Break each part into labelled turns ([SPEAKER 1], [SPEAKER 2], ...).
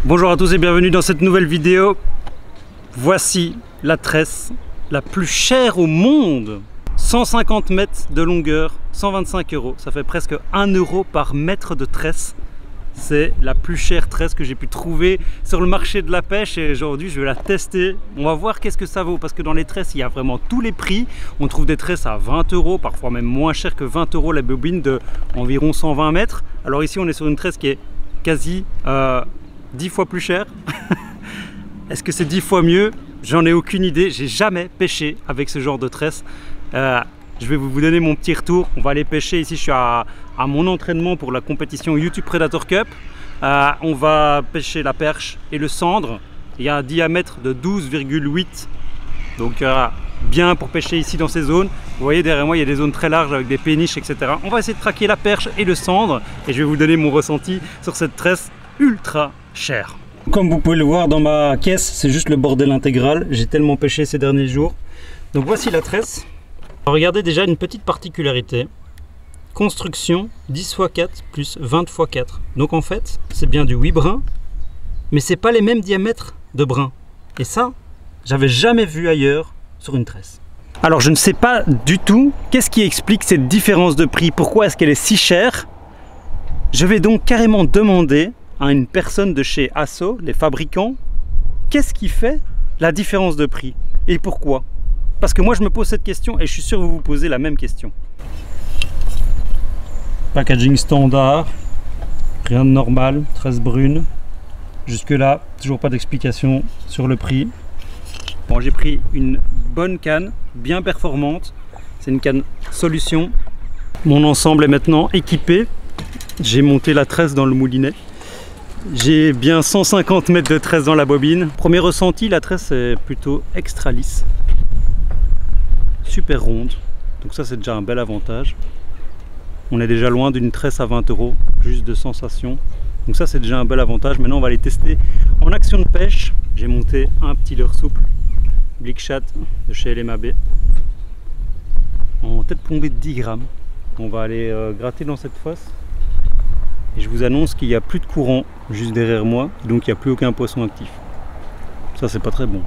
[SPEAKER 1] Bonjour à tous et bienvenue dans cette nouvelle vidéo. Voici la tresse la plus chère au monde. 150 mètres de longueur, 125 €. Ça fait presque 1 € par mètre de tresse. C'est la plus chère tresse que j'ai pu trouver sur le marché de la pêche et aujourd'hui je vais la tester. On va voir qu'est-ce que ça vaut parce que dans les tresses il y a vraiment tous les prix. On trouve des tresses à 20 €, parfois même moins cher que 20 € la bobine de environ 120 mètres. Alors ici on est sur une tresse qui est quasi 10 fois plus chère. Est-ce que c'est 10 fois mieux? J'en ai aucune idée, j'ai jamais pêché avec ce genre de tresse. Je vais vous donner mon petit retour. On va aller pêcher ici, je suis à mon entraînement pour la compétition YouTube Predator Cup. On va pêcher la perche et le sandre. Il y a un diamètre de 12,8. Donc bien pour pêcher ici dans ces zones. Vous voyez derrière moi il y a des zones très larges avec des péniches, etc. On va essayer de traquer la perche et le sandre. Et je vais vous donner mon ressenti sur cette tresse ultra chère. Comme vous pouvez le voir dans ma caisse, c'est juste le bordel intégral. J'ai tellement pêché ces derniers jours. Donc voici la tresse. Alors, regardez déjà une petite particularité. Construction 10 x 4 plus 20 x 4. Donc en fait, c'est bien du 8 brins, mais c'est pas les mêmes diamètres de brins. Et ça, j'avais jamais vu ailleurs sur une tresse. Alors je ne sais pas du tout qu'est-ce qui explique cette différence de prix. Pourquoi est-ce qu'elle est si chère? Je vais donc carrément demander à une personne de chez Asso, les fabricants, qu'est-ce qui fait la différence de prix et pourquoi? Parce que moi je me pose cette question et je suis sûr que vous vous posez la même question. Packaging standard, rien de normal, tresse brune. Jusque là, toujours pas d'explication sur le prix. Bon, j'ai pris une bonne canne, bien performante. C'est une canne solution. Mon ensemble est maintenant équipé. J'ai monté la tresse dans le moulinet. J'ai bien 150 mètres de tresse dans la bobine. Premier ressenti, la tresse est plutôt extra lisse. Super ronde. Donc ça c'est déjà un bel avantage. On est déjà loin d'une tresse à 20 €, juste de sensation. Donc ça c'est déjà un bel avantage. Maintenant on va aller tester en action de pêche. J'ai monté un petit leurre souple, Blick Shad de chez LMAB. En tête plombée de 10 grammes. On va aller gratter dans cette fosse. Et je vous annonce qu'il n'y a plus de courant juste derrière moi, donc il n'y a plus aucun poisson actif. Ça c'est pas très bon.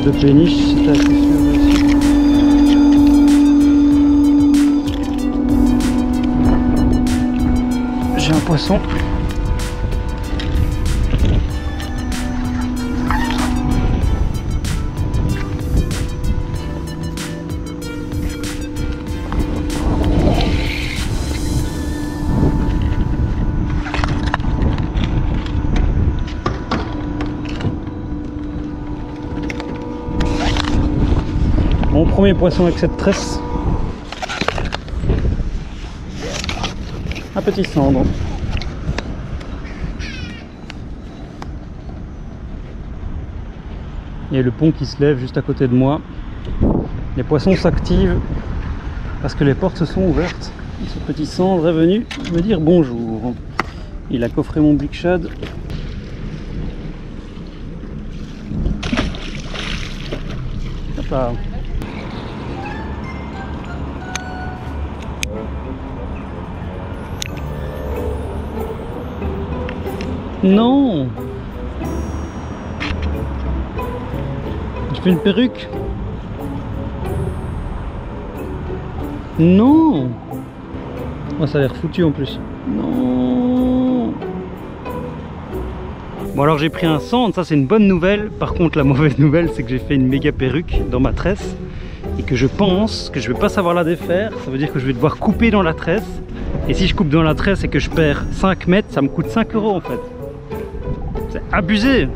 [SPEAKER 1] De péniche, c'était assez sûr aussi. J'ai un poisson. Mon premier poisson avec cette tresse. Un petit sandre. Il y a le pont qui se lève juste à côté de moi. Les poissons s'activent parce que les portes se sont ouvertes. Et ce petit sandre est venu me dire bonjour. Il a coffré mon Blick Shad. Hop là. Non! Je fais une perruque? Non! Oh, ça a l'air foutu en plus. Non! Bon alors j'ai pris un sandre, ça c'est une bonne nouvelle. Par contre la mauvaise nouvelle c'est que j'ai fait une méga perruque dans ma tresse et que je pense que je vais pas savoir la défaire. Ça veut dire que je vais devoir couper dans la tresse Et si je coupe dans la tresse et que je perds 5 mètres, ça me coûte 5 € en fait. C'est abusé.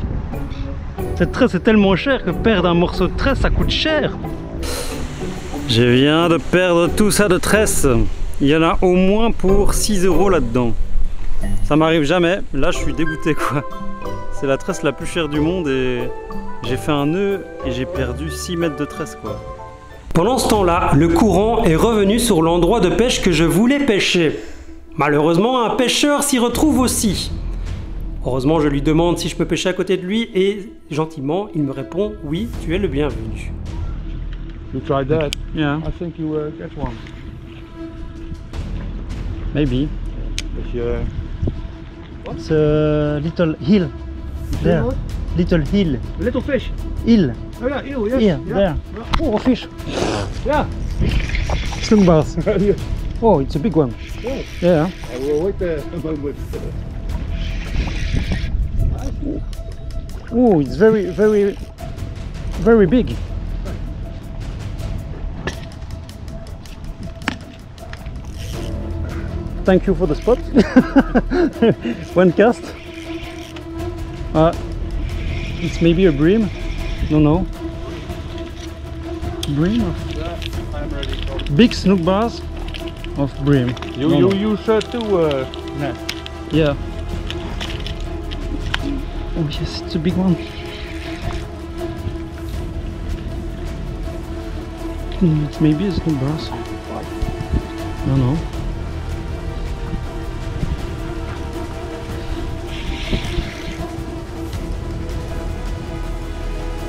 [SPEAKER 1] Cette tresse est tellement chère que perdre un morceau de tresse, ça coûte cher. Je viens de perdre tout ça de tresse. Il y en a au moins pour 6 € là-dedans. Ça m'arrive jamais. Là, je suis dégoûté quoi. C'est la tresse la plus chère du monde et j'ai fait un nœud et j'ai perdu 6 mètres de tresse quoi. Pendant ce temps-là, le courant est revenu sur l'endroit de pêche que je voulais pêcher. Malheureusement, un pêcheur s'y retrouve aussi. Heureusement, je lui demande si je peux pêcher à côté de lui et gentiment, il me répond « Oui, tu es le bienvenu ».
[SPEAKER 2] You tried that?
[SPEAKER 1] Yeah.
[SPEAKER 2] I think you catch one.
[SPEAKER 1] Maybe. It's a little hill. There. Little hill.
[SPEAKER 2] A little fish.
[SPEAKER 1] Hill.
[SPEAKER 2] Oh yeah, eel, yes.
[SPEAKER 1] Here,
[SPEAKER 2] Yeah.
[SPEAKER 1] there. Oh, a fish.
[SPEAKER 2] Yeah.
[SPEAKER 1] Slug bass.
[SPEAKER 2] Yeah.
[SPEAKER 1] Oh, it's a big one.
[SPEAKER 2] Oh.
[SPEAKER 1] Yeah.
[SPEAKER 2] I will wait a moment.
[SPEAKER 1] Oh, it's very big. Thank you for the spot. One cast. It's maybe a bream. No. Bream?
[SPEAKER 2] Yeah, I'm ready.
[SPEAKER 1] Big snook bass of bream.
[SPEAKER 2] You
[SPEAKER 1] No.
[SPEAKER 2] use two nets.
[SPEAKER 1] Yeah. Oh yes, it's a big one. It's maybe a snook bass. No.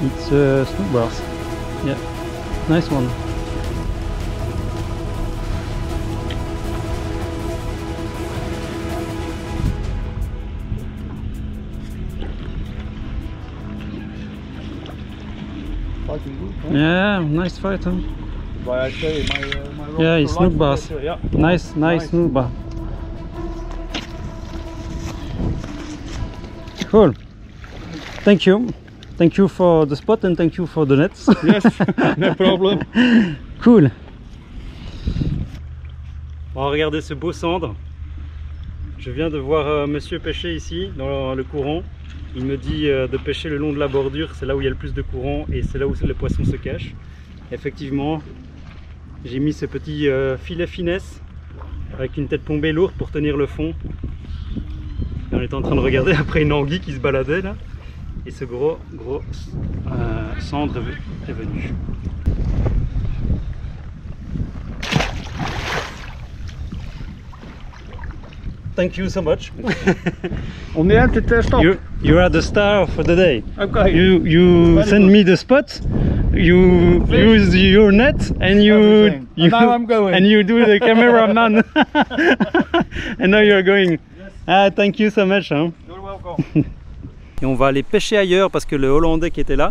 [SPEAKER 1] It's a snook bass. Yeah, nice one.
[SPEAKER 2] Fighting good, huh?
[SPEAKER 1] Yeah, nice fight, huh?
[SPEAKER 2] Why I say my rod
[SPEAKER 1] Yeah,
[SPEAKER 2] for
[SPEAKER 1] it's
[SPEAKER 2] life
[SPEAKER 1] snook bass.
[SPEAKER 2] is, yeah.
[SPEAKER 1] Nice snook bass. Cool. Thank you. Thank you for the spot and thank you for the nets.
[SPEAKER 2] Yes, no problem.
[SPEAKER 1] Cool. On va regarder ce beau cendre. Je viens de voir monsieur pêcher ici dans le courant. Il me dit de pêcher le long de la bordure, c'est là où il y a le plus de courant et c'est là où les poissons se cachent. Effectivement, j'ai mis ce petit filet finesse avec une tête plombée lourde pour tenir le fond. Et on était en train de regarder après une anguille qui se baladait là. Et ce gros cendre est venu. Thank you so much.
[SPEAKER 2] On the end it stop.
[SPEAKER 1] You are the star for the day.
[SPEAKER 2] Okay.
[SPEAKER 1] You
[SPEAKER 2] Very
[SPEAKER 1] send
[SPEAKER 2] good.
[SPEAKER 1] me the spot. You
[SPEAKER 2] Fish.
[SPEAKER 1] use your net and
[SPEAKER 2] Everything. And now I'm going.
[SPEAKER 1] and you do the cameraman. And now you're going.
[SPEAKER 2] Yes.
[SPEAKER 1] Ah, thank you so much. Hein.
[SPEAKER 2] You're welcome.
[SPEAKER 1] Et on va aller pêcher ailleurs parce que le Hollandais qui était là,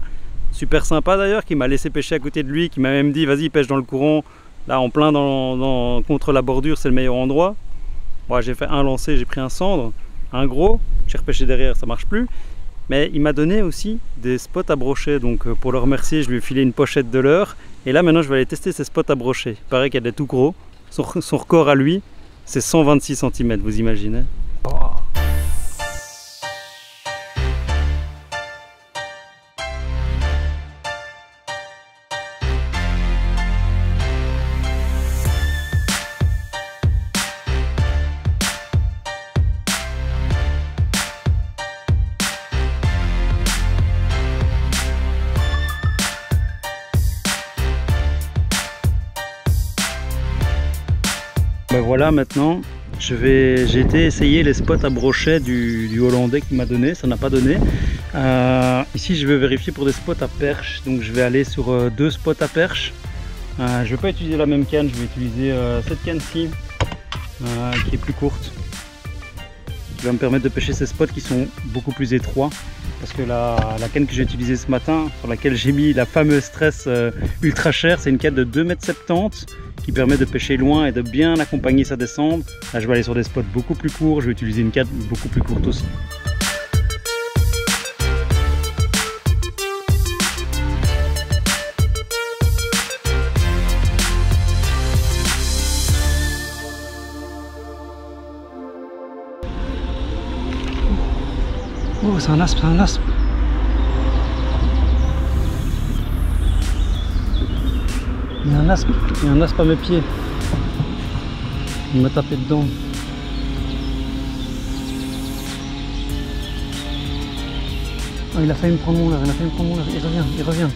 [SPEAKER 1] super sympa d'ailleurs, qui m'a laissé pêcher à côté de lui, qui m'a même dit vas-y pêche dans le courant, là en plein contre la bordure, c'est le meilleur endroit. Bon, j'ai fait un lancer, j'ai pris un cendre, un gros, j'ai repêché derrière, ça marche plus. Mais il m'a donné aussi des spots à brocher, donc pour le remercier, je lui ai filé une pochette de leurre. Et là maintenant je vais aller tester ces spots à brocher. Il paraît qu'il y a des tout gros. Son record à lui, c'est 126 cm, vous imaginez. Oh. Ben voilà, maintenant j'ai été essayer les spots à brochet du Hollandais qui m'a donné, ça n'a pas donné. Ici je vais vérifier pour des spots à perche, donc je vais aller sur 2 spots à perche. Je ne vais pas utiliser la même canne, je vais utiliser cette canne-ci qui est plus courte, qui va me permettre de pêcher ces spots qui sont beaucoup plus étroits, parce que la canne que j'ai utilisée ce matin, sur laquelle j'ai mis la fameuse tresse ultra chère, c'est une canne de 2,70 m qui permet de pêcher loin et de bien accompagner sa descente. Là je vais aller sur des spots beaucoup plus courts, je vais utiliser une canne beaucoup plus courte aussi. Oh, c'est un aspe, c'est un aspe. Il y a un aspe à mes pieds. Il m'a tapé dedans. Oh, il a failli me prendre mon leurre, il a failli me prendre mon leurre. Il revient, il revient.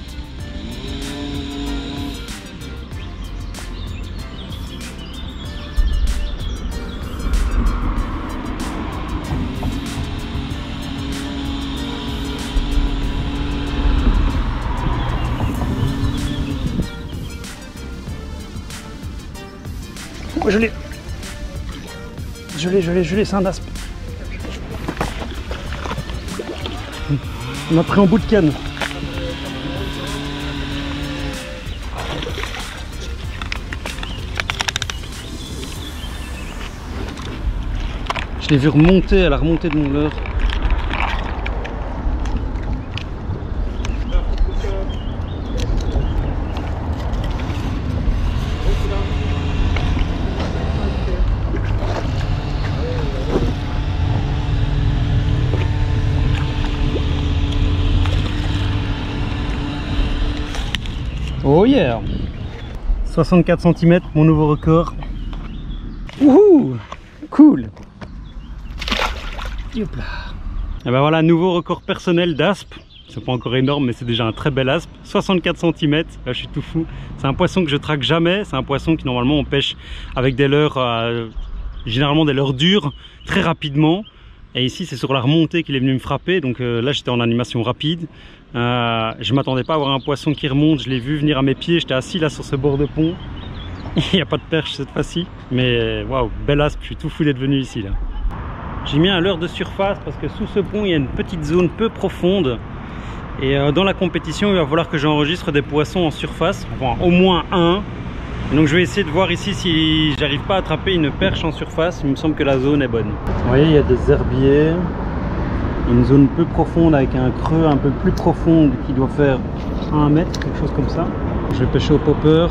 [SPEAKER 1] Oh, je l'ai, c'est un aspe. On m'a pris en bout de canne. Je l'ai vu remonter à la remontée de mon leurre. Oh yeah! 64 cm, mon nouveau record. Wouhou! Cool! Hop là. Et ben voilà, nouveau record personnel d'aspe. C'est pas encore énorme, mais c'est déjà un très bel aspe. 64 cm, là je suis tout fou. C'est un poisson que je traque jamais. C'est un poisson qui normalement on pêche avec des leurres, généralement des leurres dures, très rapidement. Et ici c'est sur la remontée qu'il est venu me frapper. Donc là j'étais en animation rapide. Je m'attendais pas à avoir un poisson qui remonte. Je l'ai vu venir à mes pieds. J'étais assis là sur ce bord de pont. Il n'y a pas de perche cette fois-ci. Mais waouh, bel aspe. Je suis tout fou d'être venu ici là. J'ai mis un leurre de surface parce que sous ce pont il y a une petite zone peu profonde. Et dans la compétition il va falloir que j'enregistre des poissons en surface. Enfin au moins un. Donc je vais essayer de voir ici si j'arrive pas à attraper une perche en surface. Il me semble que la zone est bonne. Vous voyez, il y a des herbiers. Une zone peu profonde avec un creux un peu plus profond qui doit faire 1 mètre, quelque chose comme ça. Je vais pêcher au popper.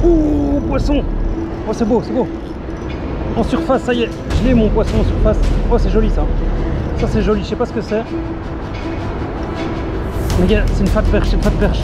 [SPEAKER 1] Oh, poisson! Oh, c'est beau, c'est beau! En surface, ça y est, je l'ai mon poisson en surface. Oh, c'est joli ça. Ça, c'est joli, je sais pas ce que c'est. Les gars, c'est une fat perche, c'est une fat perche.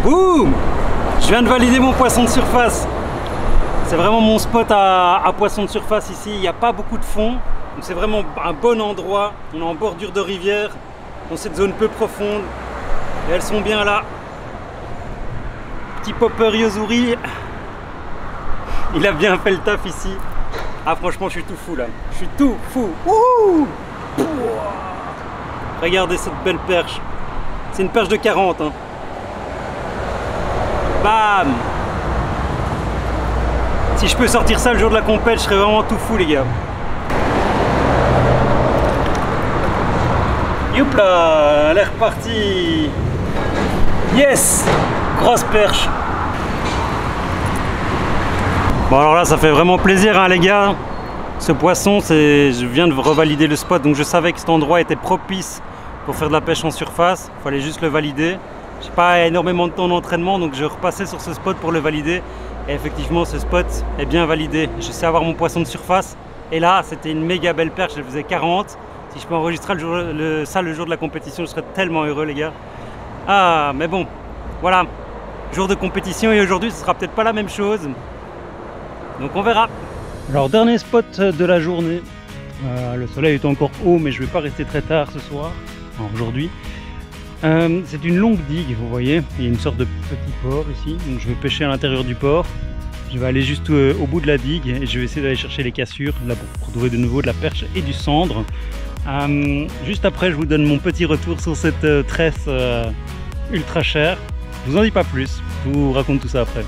[SPEAKER 1] Boum! Je viens de valider mon poisson de surface. C'est vraiment mon spot à poisson de surface ici. Il n'y a pas beaucoup de fond. Donc c'est vraiment un bon endroit. On est en bordure de rivière, dans cette zone peu profonde. Et elles sont bien là. Petit popper Yozuri. Il a bien fait le taf ici. Ah franchement je suis tout fou là. Je suis tout fou. Wouhou! Regardez cette belle perche. C'est une perche de 40 hein. Bam! Si je peux sortir ça le jour de la compète, je serais vraiment tout fou les gars. Youp là, elle est repartie. Yes! Grosse perche. Bon alors là ça fait vraiment plaisir hein, les gars. Ce poisson, je viens de revalider le spot, donc je savais que cet endroit était propice pour faire de la pêche en surface. Il fallait juste le valider. J'ai pas énormément de temps d'entraînement, donc je repassais sur ce spot pour le valider. Et effectivement, ce spot est bien validé. Je sais avoir mon poisson de surface. Et là, c'était une méga belle perche. Elle faisait 40. Si je peux enregistrer ça le jour de la compétition, je serais tellement heureux, les gars. Ah, mais bon, voilà. Jour de compétition et aujourd'hui, ce sera peut-être pas la même chose. Donc on verra. Alors, dernier spot de la journée. Le soleil est encore haut, mais je vais pas rester très tard ce soir. Aujourd'hui. C'est une longue digue, vous voyez, il y a une sorte de petit port ici, donc je vais pêcher à l'intérieur du port. Je vais aller juste au bout de la digue et je vais essayer d'aller chercher les cassures là pour trouver de nouveau de la perche et du cendre. Juste après je vous donne mon petit retour sur cette tresse ultra cher. Je vous en dis pas plus, je vous raconte tout ça après.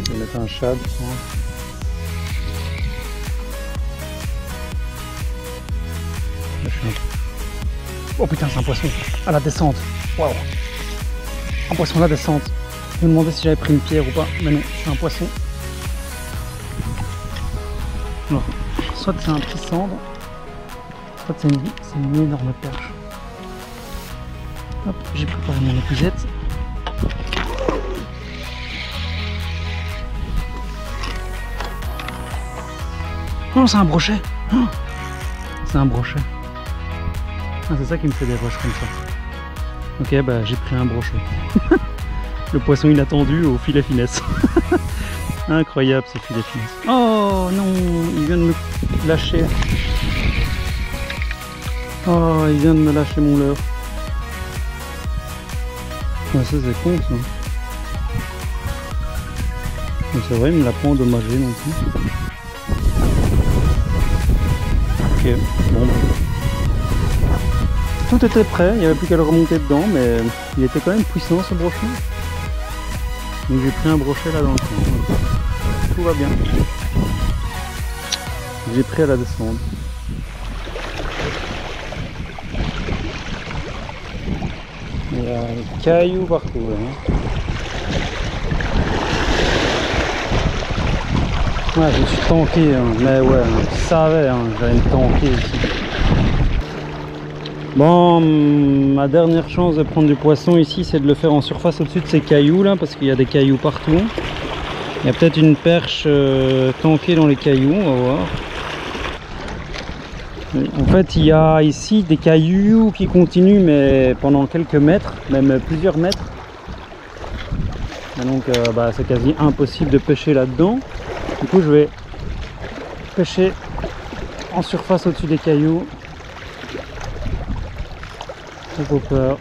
[SPEAKER 1] Je vais mettre un shad. Oh putain, c'est un poisson à la descente. Waouh. Un poisson à la descente. Je me demandais si j'avais pris une pierre ou pas, mais non, c'est un poisson. Non. Soit c'est un petit cendre, soit c'est une énorme perche. Hop, j'ai préparé mon épuisette. Oh, c'est un brochet. Oh, c'est un brochet. Ah, c'est ça qui me fait des rushs comme ça. Ok, bah j'ai pris un brochet. Le poisson inattendu au filet finesse. Incroyable ce filet finesse. Oh non, il vient de me lâcher. Oh, il vient de me lâcher mon leurre. Ah, ça c'est con ça. C'est vrai, il me l'a pas endommagé non plus. Ok, bon. Tout était prêt, il n'y avait plus qu'à le remonter dedans, mais il était quand même puissant ce brochet. Donc j'ai pris un brochet là dans le fond. Tout va bien. J'ai pris à la descente. Il y a des cailloux partout là. Ouais, je me suis tanké, hein. Mais ouais, je savais, hein, j'allais me tanker ici. Bon, ma dernière chance de prendre du poisson ici, c'est de le faire en surface au-dessus de ces cailloux là, parce qu'il y a des cailloux partout. Il y a peut-être une perche tankée dans les cailloux, on va voir. En fait, il y a ici des cailloux qui continuent, mais pendant quelques mètres, même plusieurs mètres. Et donc, c'est quasi impossible de pêcher là-dedans. Du coup, je vais pêcher en surface au-dessus des cailloux. Faut peur.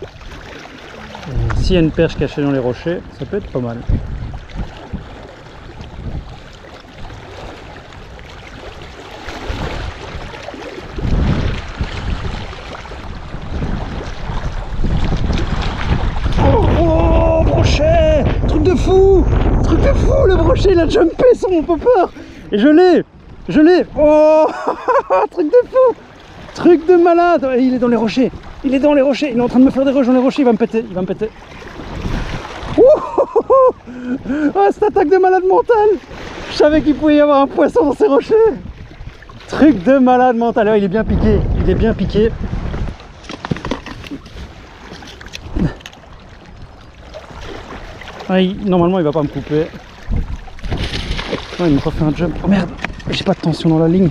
[SPEAKER 1] S'il y a une perche cachée dans les rochers, ça peut être pas mal. Oh, brochet! Truc de fou! Truc de fou! Le brochet il a jumpé sur mon popper! Et je l'ai! Je l'ai! Oh! Truc de fou! Truc de malade! Il est dans les rochers! Il est dans les rochers, il est en train de me faire des rushs dans les rochers, il va me péter, il va me péter. Oh, cette attaque de malade mental. Je savais qu'il pouvait y avoir un poisson dans ces rochers. Truc de malade mental. Alors, il est bien piqué, il est bien piqué. Ah, normalement il va pas me couper. Oh, il m'a pas fait un jump. Oh merde, j'ai pas de tension dans la ligne.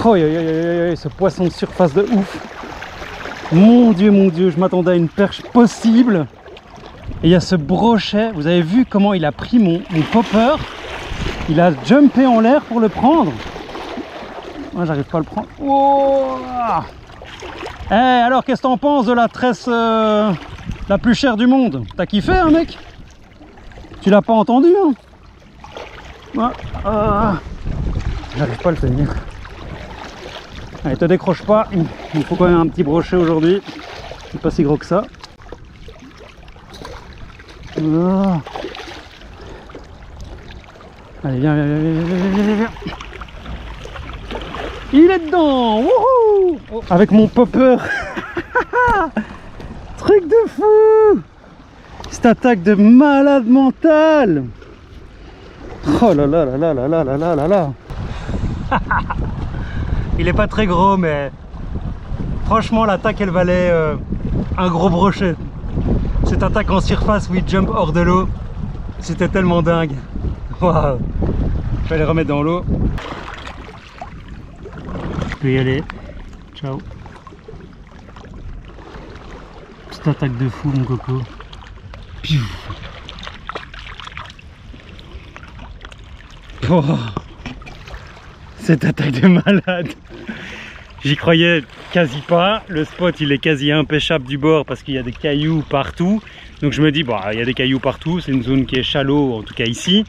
[SPEAKER 1] Oh, ce poisson de surface de ouf. Mon dieu, je m'attendais à une perche possible. Et il y a ce brochet, vous avez vu comment il a pris mon popper. Il a jumpé en l'air pour le prendre. Moi, j'arrive pas à le prendre. Oh, alors, qu'est-ce que t'en penses de la tresse la plus chère du monde? T'as kiffé, hein, mec? Tu l'as pas entendu, hein? J'arrive pas à le tenir. Allez, te décroche pas, il faut quand même un petit brochet aujourd'hui. C'est pas si gros que ça. Oh. Allez, viens. Il est dedans. Wouhou. Avec mon popper. Truc de fou. Cette attaque de malade mental. Oh là là là là là là là là là. Il est pas très gros, mais franchement l'attaque elle valait un gros brochet. Cette attaque en surface où il jump hors de l'eau, c'était tellement dingue. Waouh. Je vais les remettre dans l'eau. Je peux y aller. Ciao. Petite attaque de fou mon coco. Piou. Oh. Cette attaque de malade. J'y croyais quasi pas. Le spot il est quasi impêchable du bord parce qu'il y a des cailloux partout. Donc je me dis, bah, il y a des cailloux partout. C'est une zone qui est shallow, en tout cas ici.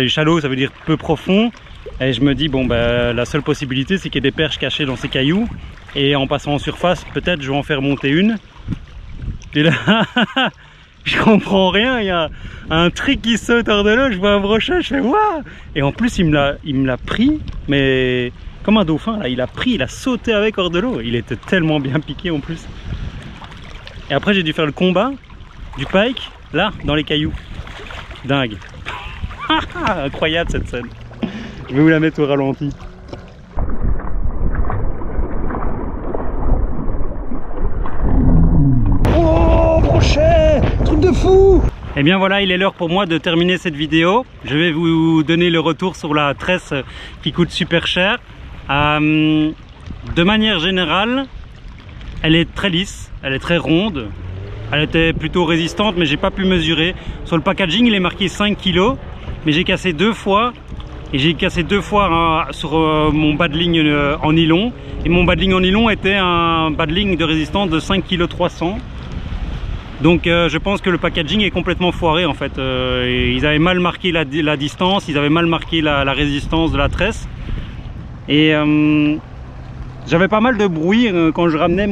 [SPEAKER 1] Shallow, ça veut dire peu profond. Et je me dis, bon, ben, la seule possibilité, c'est qu'il y ait des perches cachées dans ces cailloux. Et en passant en surface, peut-être je vais en faire monter une. Et là, je comprends rien. Il y a un truc qui saute hors de l'eau. Je vois un brochet, je fais waouh! Et en plus, il me l'a pris, mais comme un dauphin. Là, il a sauté avec hors de l'eau. Il était tellement bien piqué en plus. Et après, j'ai dû faire le combat du pike, là, dans les cailloux. Dingue. Incroyable cette scène. Je vais vous la mettre au ralenti. Oh, brochet! Truc de fou! Et bien voilà, il est l'heure pour moi de terminer cette vidéo. Je vais vous donner le retour sur la tresse qui coûte super cher. De manière générale, elle est très lisse, elle est très ronde. Elle était plutôt résistante, mais j'ai pas pu mesurer. Sur le packaging, il est marqué 5 kg, mais j'ai cassé 2 fois. Et j'ai cassé 2 fois sur mon badling en nylon. Et mon badling en nylon était un badling de résistance de 5,3 kg. Donc je pense que le packaging est complètement foiré en fait. Ils avaient mal marqué la distance, ils avaient mal marqué la résistance de la tresse. Et j'avais pas mal de bruit quand je ramenais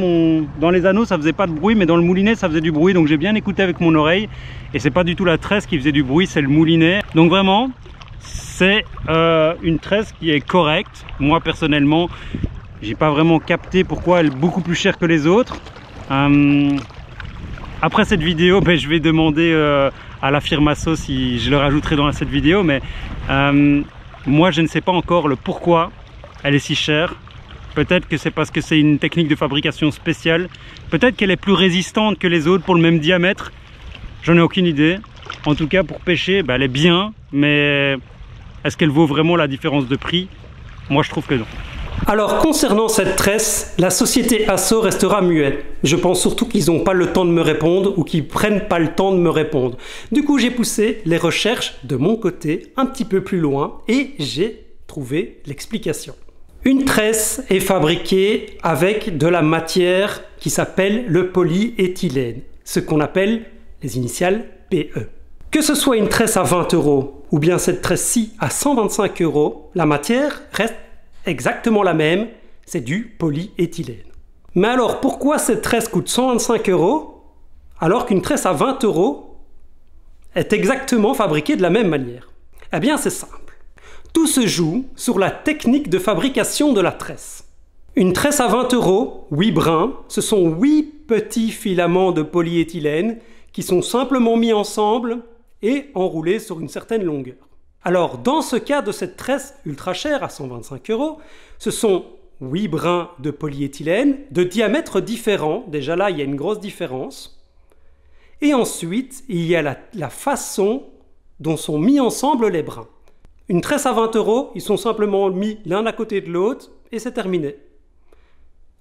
[SPEAKER 1] dans les anneaux, ça faisait pas de bruit, mais dans le moulinet ça faisait du bruit. Donc j'ai bien écouté avec mon oreille. Et c'est pas du tout la tresse qui faisait du bruit, c'est le moulinet. Donc vraiment, c'est une tresse qui est correcte. Moi personnellement, j'ai pas vraiment capté pourquoi elle est beaucoup plus chère que les autres. Après cette vidéo, ben, je vais demander à la firme Asso si je le rajouterai dans cette vidéo. Mais moi je ne sais pas encore le pourquoi elle est si chère. Peut-être que c'est parce que c'est une technique de fabrication spéciale. Peut-être qu'elle est plus résistante que les autres pour le même diamètre. J'en ai aucune idée. En tout cas pour pêcher, ben, elle est bien, mais est-ce qu'elle vaut vraiment la différence de prix? Moi je trouve que non. Alors concernant cette tresse, la société Asso restera muette. Je pense surtout qu'ils n'ont pas le temps de me répondre ou qu'ils prennent pas le temps de me répondre. Du coup j'ai poussé les recherches de mon côté un petit peu plus loin et j'ai trouvé l'explication. Une tresse est fabriquée avec de la matière qui s'appelle le polyéthylène, ce qu'on appelle les initiales PE. Que ce soit une tresse à 20 € ou bien cette tresse-ci à 125 €, la matière reste exactement la même, c'est du polyéthylène. Mais alors pourquoi cette tresse coûte 125 € alors qu'une tresse à 20 € est exactement fabriquée de la même manière? Eh bien c'est simple. Tout se joue sur la technique de fabrication de la tresse. Une tresse à 20 €, 8 brins, ce sont 8 petits filaments de polyéthylène qui sont simplement mis ensemble et enroulés sur une certaine longueur. Alors, dans ce cas de cette tresse ultra chère à 125 €, ce sont 8 brins de polyéthylène de diamètres différents. Déjà là, il y a une grosse différence. Et ensuite, il y a la façon dont sont mis ensemble les brins. Une tresse à 20 €, ils sont simplement mis l'un à côté de l'autre et c'est terminé.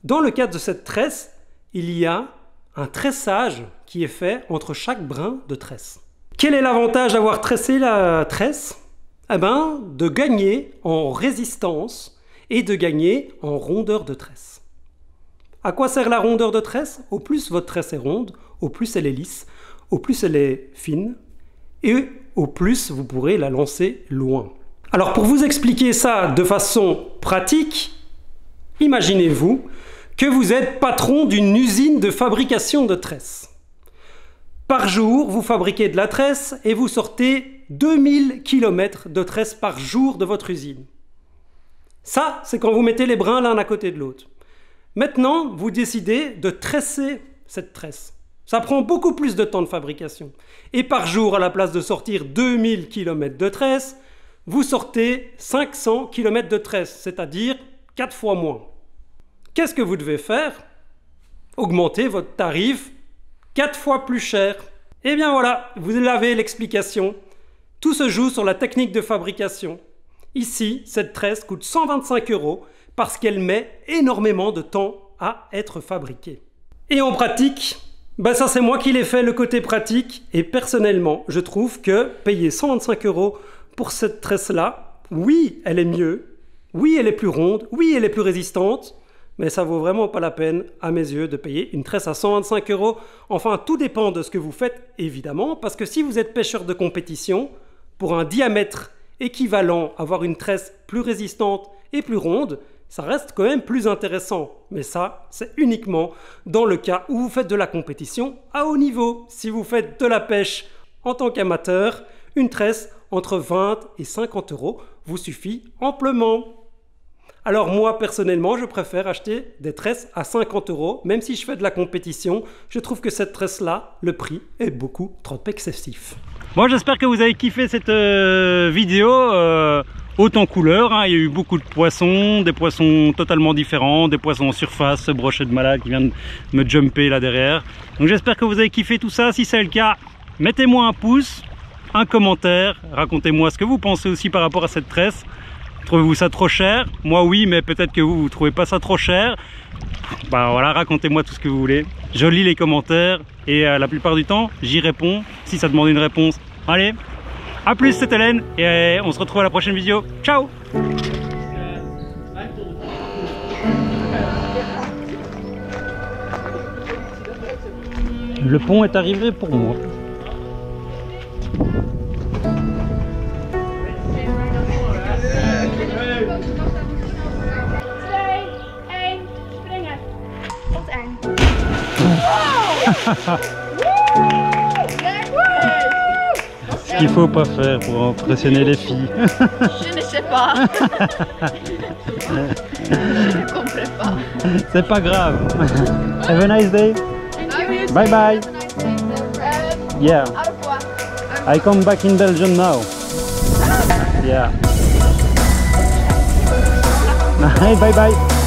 [SPEAKER 1] Dans le cas de cette tresse, il y a un tressage qui est fait entre chaque brin de tresse. Quel est l'avantage d'avoir tressé la tresse? Eh bien, de gagner en résistance et de gagner en rondeur de tresse. À quoi sert la rondeur de tresse? Au plus votre tresse est ronde, au plus elle est lisse, au plus elle est fine et au plus vous pourrez la lancer loin. Alors pour vous expliquer ça de façon pratique, imaginez-vous que vous êtes patron d'une usine de fabrication de tresses. Par jour, vous fabriquez de la tresse et vous sortez 2000 km de tresse par jour de votre usine. Ça, c'est quand vous mettez les brins l'un à côté de l'autre. Maintenant, vous décidez de tresser cette tresse. Ça prend beaucoup plus de temps de fabrication. Et par jour, à la place de sortir 2000 km de tresse, vous sortez 500 km de tresse, c'est-à-dire 4 fois moins. Qu'est-ce que vous devez faire? Augmenter votre tarif 4 fois plus cher. Et bien voilà, vous avez l'explication. Tout se joue sur la technique de fabrication. Ici, cette tresse coûte 125 € parce qu'elle met énormément de temps à être fabriquée. Et en pratique, ben ça c'est moi qui l'ai fait, le côté pratique, et personnellement je trouve que payer 125 € pour cette tresse là, oui elle est mieux, oui elle est plus ronde, oui elle est plus résistante, mais ça vaut vraiment pas la peine à mes yeux de payer une tresse à 125 €. Enfin tout dépend de ce que vous faites évidemment, parce que si vous êtes pêcheur de compétition, pour un diamètre équivalent, avoir une tresse plus résistante et plus ronde, ça reste quand même plus intéressant. Mais ça, c'est uniquement dans le cas où vous faites de la compétition à haut niveau. Si vous faites de la pêche en tant qu'amateur, une tresse entre 20 et 50 € vous suffit amplement. Alors moi, personnellement, je préfère acheter des tresses à 50 €, même si je fais de la compétition. Je trouve que cette tresse-là, le prix est beaucoup trop excessif. Bon, j'espère que vous avez kiffé cette vidéo haute en couleurs. Hein. Il y a eu beaucoup de poissons, des poissons totalement différents, des poissons en surface, ce brochet de malade qui vient de me jumper là derrière. Donc j'espère que vous avez kiffé tout ça. Si c'est le cas, mettez-moi un pouce, un commentaire, racontez-moi ce que vous pensez aussi par rapport à cette tresse. Trouvez-vous ça trop cher? Moi oui, mais peut-être que vous trouvez pas ça trop cher. Bah voilà, racontez-moi tout ce que vous voulez. Je lis les commentaires et la plupart du temps, j'y réponds si ça demande une réponse. Allez, à plus, c'est Hélène et on se retrouve à la prochaine vidéo. Ciao! Le pont est arrivé pour moi. Ce qu'il faut pas faire pour impressionner les filles.
[SPEAKER 3] Je ne sais pas. Je ne comprends pas.
[SPEAKER 1] C'est pas grave. Have a nice day. Bye bye. Yeah. I come back in Belgium now. Yeah. Bye bye.